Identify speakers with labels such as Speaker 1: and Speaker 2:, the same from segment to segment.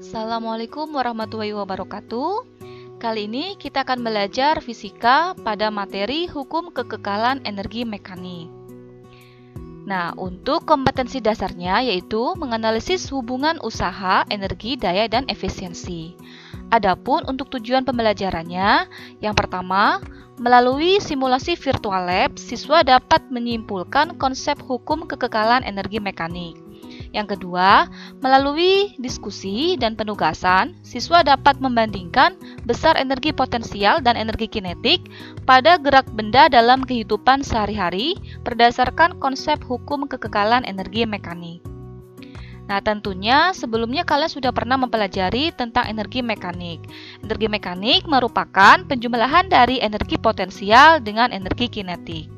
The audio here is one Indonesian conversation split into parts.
Speaker 1: Assalamualaikum warahmatullahi wabarakatuh. Kali ini kita akan belajar fisika pada materi hukum kekekalan energi mekanik. Nah, untuk kompetensi dasarnya yaitu menganalisis hubungan usaha, energi, daya, dan efisiensi. Adapun untuk tujuan pembelajarannya, yang pertama, melalui simulasi virtual lab, siswa dapat menyimpulkan konsep hukum kekekalan energi mekanik. Yang kedua, melalui diskusi dan penugasan, siswa dapat membandingkan besar energi potensial dan energi kinetik pada gerak benda dalam kehidupan sehari-hari berdasarkan konsep hukum kekekalan energi mekanik. Nah, tentunya sebelumnya kalian sudah pernah mempelajari tentang energi mekanik. Energi mekanik merupakan penjumlahan dari energi potensial dengan energi kinetik.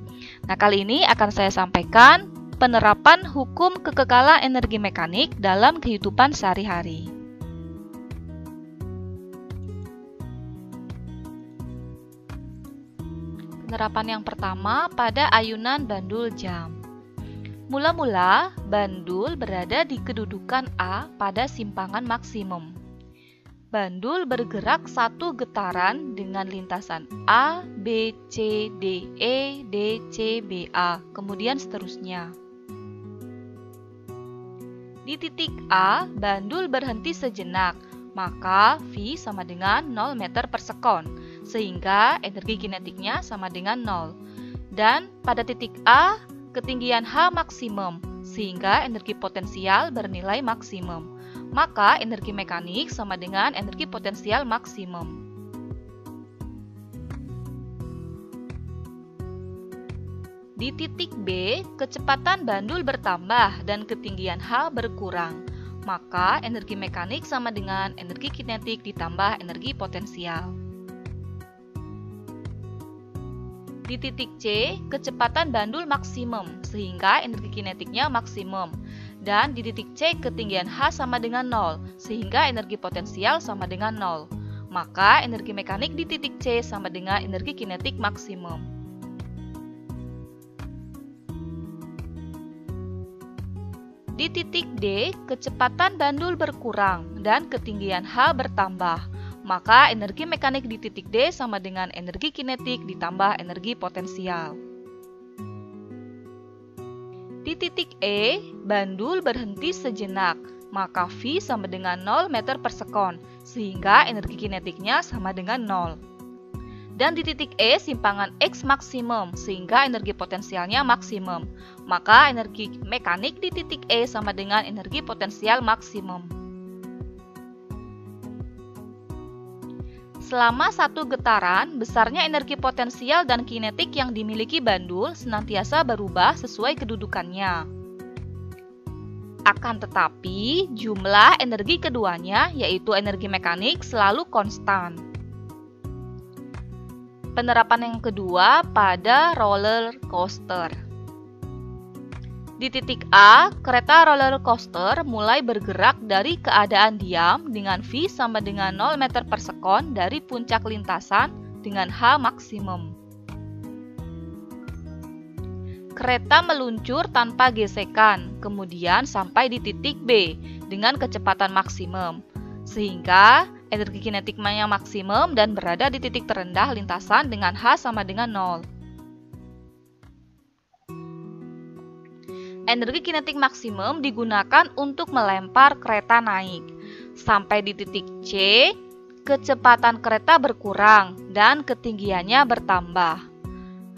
Speaker 1: Nah, kali ini akan saya sampaikan penerapan hukum kekekalan energi mekanik dalam kehidupan sehari-hari. Penerapan yang pertama pada ayunan bandul jam. Mula-mula, bandul berada di kedudukan A pada simpangan maksimum. Bandul bergerak satu getaran dengan lintasan A, B, C, D, E, D, C, B, A, kemudian seterusnya. Di titik A, bandul berhenti sejenak, maka V sama dengan 0 meter per sekon, sehingga energi kinetiknya sama dengan 0. Dan pada titik A, ketinggian H maksimum, sehingga energi potensial bernilai maksimum. Maka energi mekanik sama dengan energi potensial maksimum. Di titik B, kecepatan bandul bertambah dan ketinggian H berkurang. Maka energi mekanik sama dengan energi kinetik ditambah energi potensial. Di titik C, kecepatan bandul maksimum, sehingga energi kinetiknya maksimum. Dan di titik C, ketinggian H sama dengan 0, sehingga energi potensial sama dengan 0. Maka energi mekanik di titik C sama dengan energi kinetik maksimum. Di titik D, kecepatan bandul berkurang dan ketinggian H bertambah. Maka energi mekanik di titik D sama dengan energi kinetik ditambah energi potensial. Di titik E, bandul berhenti sejenak, maka V sama dengan 0 meter per sekon, sehingga energi kinetiknya sama dengan 0. Dan di titik E, simpangan X maksimum, sehingga energi potensialnya maksimum. Maka energi mekanik di titik E sama dengan energi potensial maksimum. Selama satu getaran, besarnya energi potensial dan kinetik yang dimiliki bandul senantiasa berubah sesuai kedudukannya. Akan tetapi, jumlah energi keduanya, yaitu energi mekanik, selalu konstan. Penerapan yang kedua pada roller coaster. Di titik A, kereta roller coaster mulai bergerak dari keadaan diam dengan V sama dengan 0 meter per sekon dari puncak lintasan dengan H maksimum. Kereta meluncur tanpa gesekan, kemudian sampai di titik B dengan kecepatan maksimum, sehingga energi kinetiknya maksimum dan berada di titik terendah lintasan dengan H sama dengan 0. Energi kinetik maksimum digunakan untuk melempar kereta naik. Sampai di titik C, kecepatan kereta berkurang dan ketinggiannya bertambah.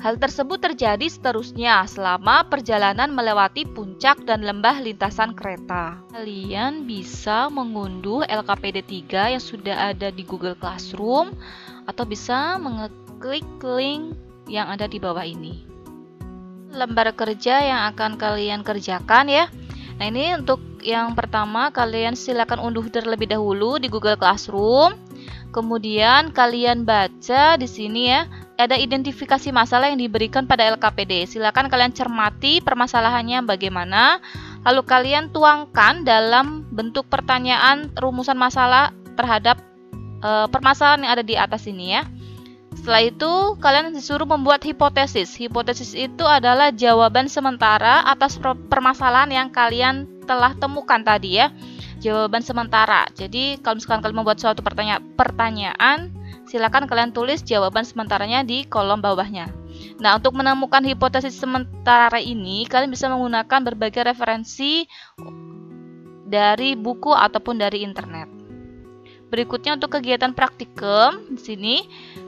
Speaker 1: Hal tersebut terjadi seterusnya selama perjalanan melewati puncak dan lembah lintasan kereta. Kalian bisa mengunduh LKPD 3 yang sudah ada di Google Classroom atau bisa mengeklik link yang ada di bawah ini. Lembar kerja yang akan kalian kerjakan ya. Nah, ini untuk yang pertama, kalian silakan unduh terlebih dahulu di Google Classroom. Kemudian kalian baca di sini ya, ada identifikasi masalah yang diberikan pada LKPD. Silakan kalian cermati permasalahannya bagaimana, lalu kalian tuangkan dalam bentuk pertanyaan rumusan masalah terhadap permasalahan yang ada di atas ini ya. Setelah itu, kalian disuruh membuat hipotesis. Hipotesis itu adalah jawaban sementara atas permasalahan yang kalian telah temukan tadi ya. jawaban sementara. Jadi kalau misalkan kalian membuat suatu pertanyaan, silakan kalian tulis jawaban sementaranya di kolom bawahnya. Nah, untuk menemukan hipotesis sementara ini, kalian bisa menggunakan berbagai referensi dari buku ataupun dari internet. Berikutnya untuk kegiatan praktikum, di sini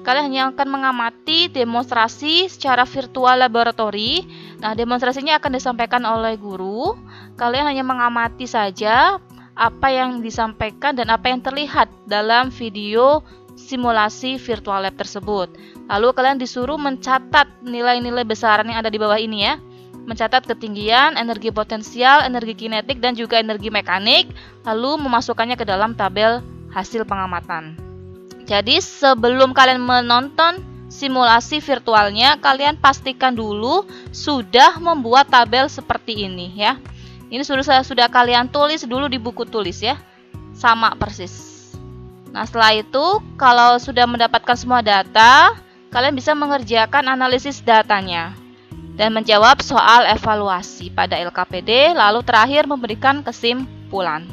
Speaker 1: kalian hanya akan mengamati demonstrasi secara virtual laboratori. Nah, demonstrasinya akan disampaikan oleh guru. Kalian hanya mengamati saja apa yang disampaikan dan apa yang terlihat dalam video simulasi virtual lab tersebut. Lalu kalian disuruh mencatat nilai-nilai besaran yang ada di bawah ini ya. Mencatat ketinggian, energi potensial, energi kinetik, dan juga energi mekanik, lalu memasukkannya ke dalam tabel hasil pengamatan. Jadi sebelum kalian menonton simulasi virtualnya, kalian pastikan dulu sudah membuat tabel seperti ini ya. Ini sudah kalian tulis dulu di buku tulis ya. Sama persis. Nah, setelah itu kalau sudah mendapatkan semua data, kalian bisa mengerjakan analisis datanya dan menjawab soal evaluasi pada LKPD, lalu terakhir memberikan kesimpulan.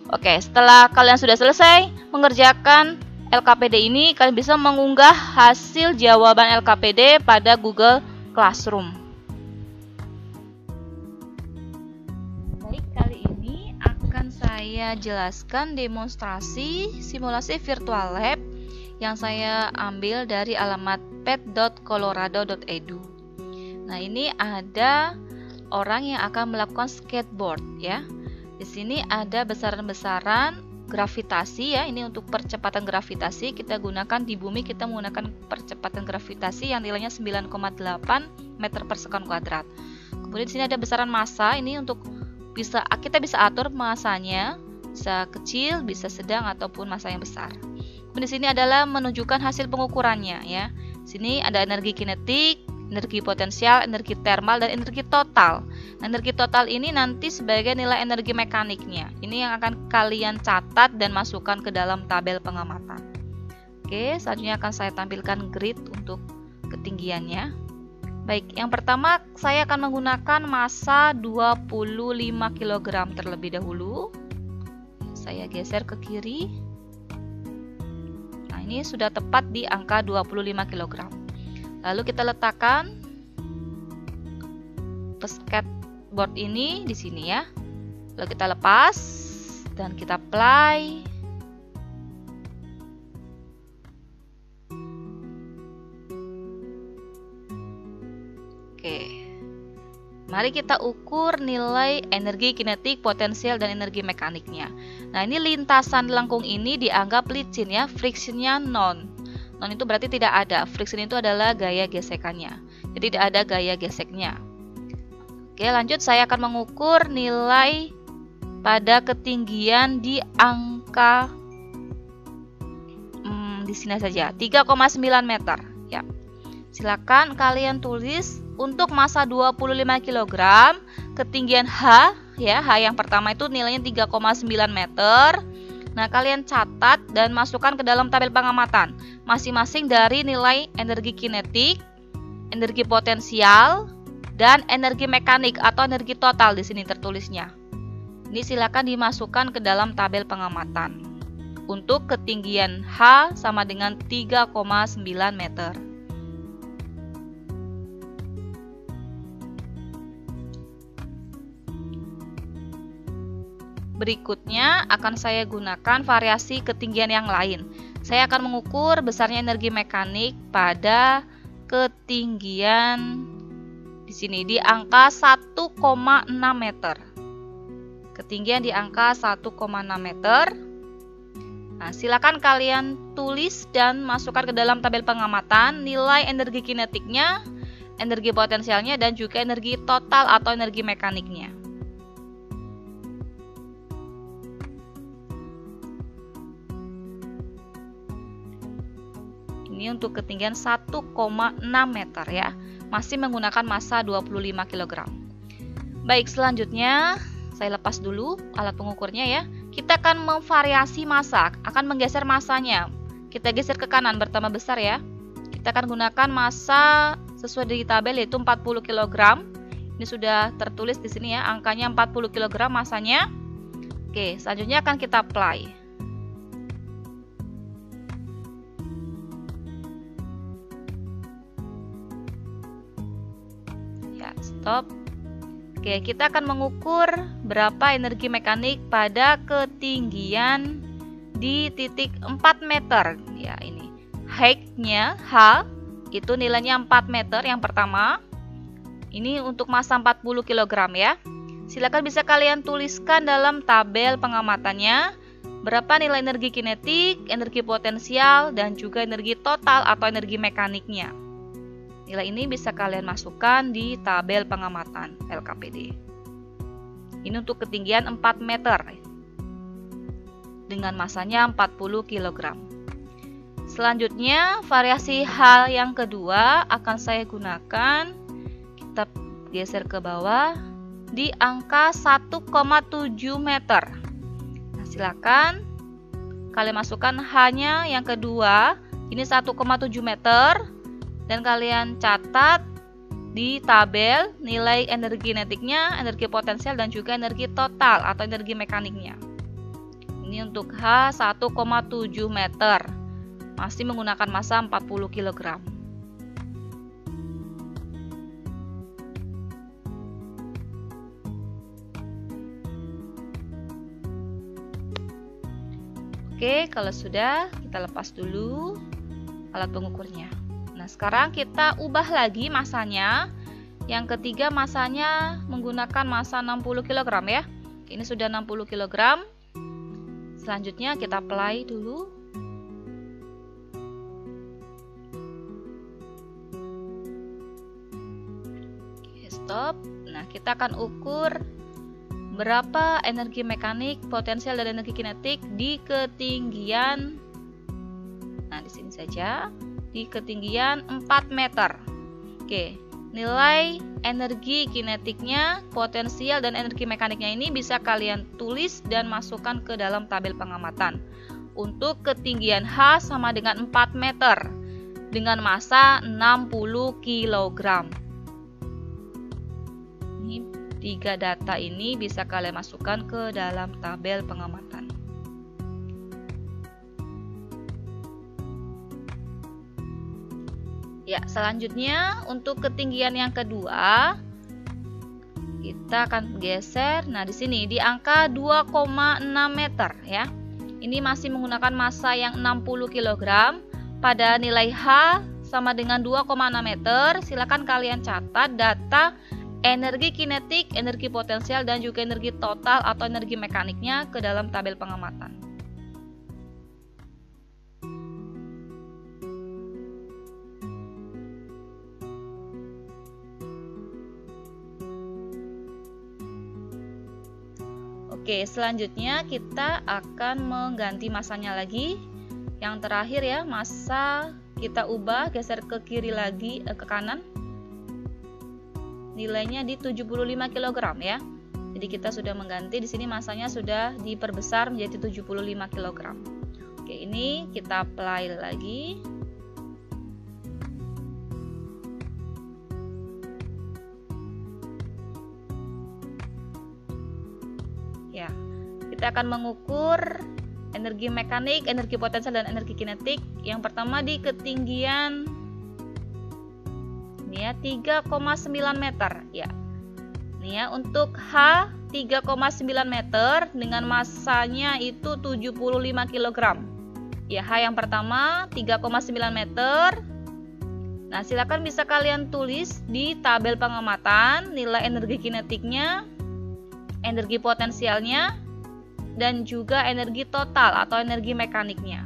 Speaker 1: Oke, setelah kalian sudah selesai mengerjakan LKPD ini, kalian bisa mengunggah hasil jawaban LKPD pada Google Classroom. Baik, kali ini akan saya jelaskan demonstrasi simulasi virtual lab yang saya ambil dari alamat pet.colorado.edu. Nah, ini ada orang yang akan melakukan skateboard ya. Di sini ada besaran-besaran gravitasi ya. Ini untuk percepatan gravitasi kita gunakan di bumi, kita menggunakan percepatan gravitasi yang nilainya 9,8 meter per sekon kuadrat. Kemudian di sini ada besaran massa, ini untuk kita bisa atur massanya, bisa kecil, bisa sedang ataupun massa yang besar. Kemudian di sini adalah menunjukkan hasil pengukurannya ya. Di sini ada energi kinetik, energi potensial, energi termal, dan energi total. Energi total ini nanti sebagai nilai energi mekaniknya. Ini yang akan kalian catat dan masukkan ke dalam tabel pengamatan. Oke, selanjutnya akan saya tampilkan grid untuk ketinggiannya. Baik, yang pertama saya akan menggunakan massa 25 kg terlebih dahulu. Saya geser ke kiri. Nah, ini sudah tepat di angka 25 kg. Lalu kita letakkan skateboard ini di sini ya. Lalu kita lepas dan kita apply. Oke. Mari kita ukur nilai energi kinetik, potensial, dan energi mekaniknya. Nah, ini lintasan lengkung ini dianggap licin ya, frictionnya non. Non itu berarti tidak ada. Friction itu adalah gaya gesekannya. Jadi tidak ada gaya geseknya. Oke, lanjut saya akan mengukur nilai pada ketinggian di angka di sini saja 3,9 meter ya. Silakan kalian tulis untuk massa 25 kg, ketinggian H ya. H yang pertama itu nilainya 3,9 meter. Nah, kalian catat dan masukkan ke dalam tabel pengamatan masing-masing dari nilai energi kinetik, energi potensial, dan energi mekanik atau energi total di sini tertulisnya. Ini silakan dimasukkan ke dalam tabel pengamatan. Untuk ketinggian H sama dengan 3,9 meter. Berikutnya akan saya gunakan variasi ketinggian yang lain. Saya akan mengukur besarnya energi mekanik pada ketinggian di sini di angka 1,6 meter. Ketinggian di angka 1,6 meter. Nah, silakan kalian tulis dan masukkan ke dalam tabel pengamatan nilai energi kinetiknya, energi potensialnya, dan juga energi total atau energi mekaniknya. Ini untuk ketinggian 1,6 meter ya. Masih menggunakan massa 25 kg. Baik, selanjutnya saya lepas dulu alat pengukurnya ya. Kita akan memvariasi massa, akan menggeser massanya. Kita geser ke kanan bertambah besar ya. Kita akan gunakan massa sesuai di tabel yaitu 40 kg. Ini sudah tertulis di sini ya, angkanya 40 kg massanya. Oke, selanjutnya akan kita apply. Ya, stop. Oke, kita akan mengukur berapa energi mekanik pada ketinggian di titik 4 meter. Ya, ini height-nya H itu nilainya 4 meter yang pertama. Ini untuk massa 40 kg ya. Silakan bisa kalian tuliskan dalam tabel pengamatannya berapa nilai energi kinetik, energi potensial, dan juga energi total atau energi mekaniknya. Nilai ini bisa kalian masukkan di tabel pengamatan LKPD. Ini untuk ketinggian 4 meter dengan massanya 40 kg. Selanjutnya, variasi hal yang kedua akan saya gunakan. Kita geser ke bawah di angka 1,7 meter. Nah, silakan kalian masukkan hanya yang kedua, ini 1,7 meter, dan kalian catat di tabel nilai energi kinetiknya, energi potensial, dan juga energi total atau energi mekaniknya. Ini untuk H 1,7 meter, masih menggunakan massa 40 kg. Oke, kalau sudah, kita lepas dulu alat pengukurnya. Nah, sekarang kita ubah lagi massanya. Yang ketiga, massanya menggunakan massa 60 kg ya. Ini sudah 60 kg. Selanjutnya kita apply dulu. Oke, stop. Nah, kita akan ukur berapa energi mekanik, potensial, dan energi kinetik di ketinggian. Nah, di sini saja, di ketinggian 4 meter. Oke, nilai energi kinetiknya, potensial, dan energi mekaniknya ini bisa kalian tulis dan masukkan ke dalam tabel pengamatan. Untuk ketinggian H sama dengan 4 meter dengan massa 60 kg. Ini 3 data ini bisa kalian masukkan ke dalam tabel pengamatan. Ya, selanjutnya untuk ketinggian yang kedua kita akan geser. Nah, di sini di angka 2,6 meter ya. Ini masih menggunakan massa yang 60 kg pada nilai H sama dengan 2,6 meter. Silakan kalian catat data energi kinetik, energi potensial, dan juga energi total atau energi mekaniknya ke dalam tabel pengamatan. Oke, selanjutnya kita akan mengganti massanya lagi. Yang terakhir ya, massa kita ubah, geser ke kiri lagi, ke kanan. Nilainya di 75 kg ya. Jadi kita sudah mengganti, di sini massanya sudah diperbesar menjadi 75 kg. Oke, ini kita apply lagi. Ya, kita akan mengukur energi mekanik, energi potensial, dan energi kinetik. Yang pertama di ketinggian ini ya 3,9 meter ya. Ini ya untuk H 3,9 meter dengan massanya itu 75 kg. Ya, H yang pertama 3,9 meter. Nah, silakan bisa kalian tulis di tabel pengamatan nilai energi kinetiknya, energi potensialnya, dan juga energi total atau energi mekaniknya.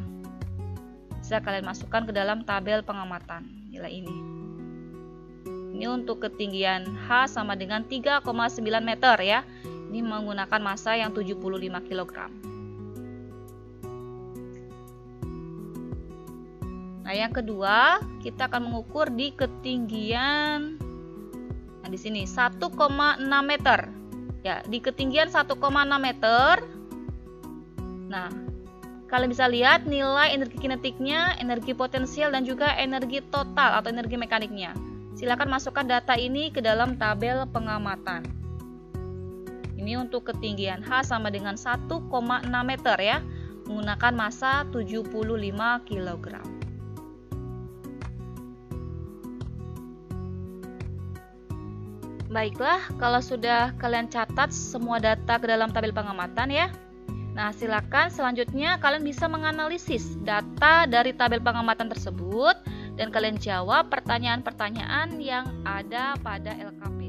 Speaker 1: Bisa kalian masukkan ke dalam tabel pengamatan nilai ini. Ini untuk ketinggian H sama dengan 3,9 meter ya. Ini menggunakan massa yang 75 kg. Nah, yang kedua, kita akan mengukur di ketinggian, nah di sini 1,6 meter. Ya, di ketinggian 1,6 meter. Nah, kalian bisa lihat nilai energi kinetiknya, energi potensial, dan juga energi total atau energi mekaniknya. Silakan masukkan data ini ke dalam tabel pengamatan. Ini untuk ketinggian H sama dengan 1,6 meter ya, menggunakan massa 75 kg. Baiklah, kalau sudah kalian catat semua data ke dalam tabel pengamatan ya. Nah, silakan selanjutnya kalian bisa menganalisis data dari tabel pengamatan tersebut dan kalian jawab pertanyaan-pertanyaan yang ada pada LKP.